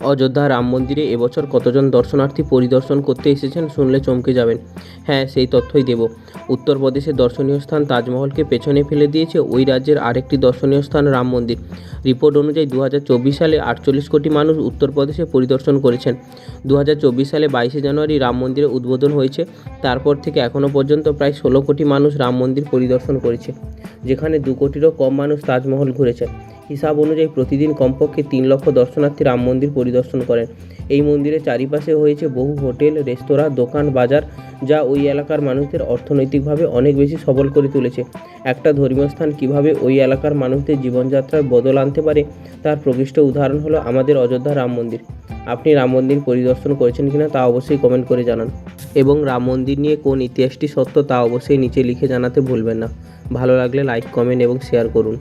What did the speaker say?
অযোধ্যা রাম মন্দিরে এবছর কতজন দর্শনার্থী পরিদর্শন করতে এসেছেন শুনলে চমকে যাবেন। হ্যাঁ, সেই তথ্যই দেব। উত্তরপ্রদেশের দর্শনীয় স্থান তাজমহলকে পেছনে ফেলে দিয়েছে ওই রাজ্যের আরেকটি দর্শনীয় স্থান রাম মন্দির। রিপোর্ট অনুযায়ী 2024 সালে 48 কোটি মানুষ উত্তরপ্রদেশে পরিদর্শন করেছেন। 2024 সালে 22শে জানুয়ারি রাম মন্দিরের উদ্বোধন হয়েছে। তারপর থেকে এখনও পর্যন্ত প্রায় 16 কোটি মানুষ রাম মন্দির পরিদর্শন করেছে, যেখানে 2 কোটিরও কম মানুষ তাজমহল ঘুরেছে। হিসাব অনুযায়ী প্রতিদিন কমপক্ষে 3 লক্ষ দর্শনার্থী রাম মন্দির পরিদর্শন করেন। এই মন্দিরের চারিপাশে হয়েছে বহু হোটেল, রেস্তোরাঁ, দোকান, বাজার, যা ওই এলাকার মানুষদের অর্থনৈতিকভাবে অনেক বেশি সবল করে তুলেছে। একটা ধর্মীয় স্থান কীভাবে ওই এলাকার মানুষদের জীবনযাত্রায় বদল আনতে পারে, তার প্রকৃষ্ট উদাহরণ হলো আমাদের অযোধ্যা রাম মন্দির। আপনি রাম মন্দির পরিদর্শন করেছেন কিনা তা অবশ্যই কমেন্ট করে জানান, এবং রাম মন্দির নিয়ে কোন ইতিহাসটি সত্য তা অবশ্যই নিচে লিখে জানাতে ভুলবেন না। ভালো লাগলে লাইক, কমেন্ট এবং শেয়ার করুন।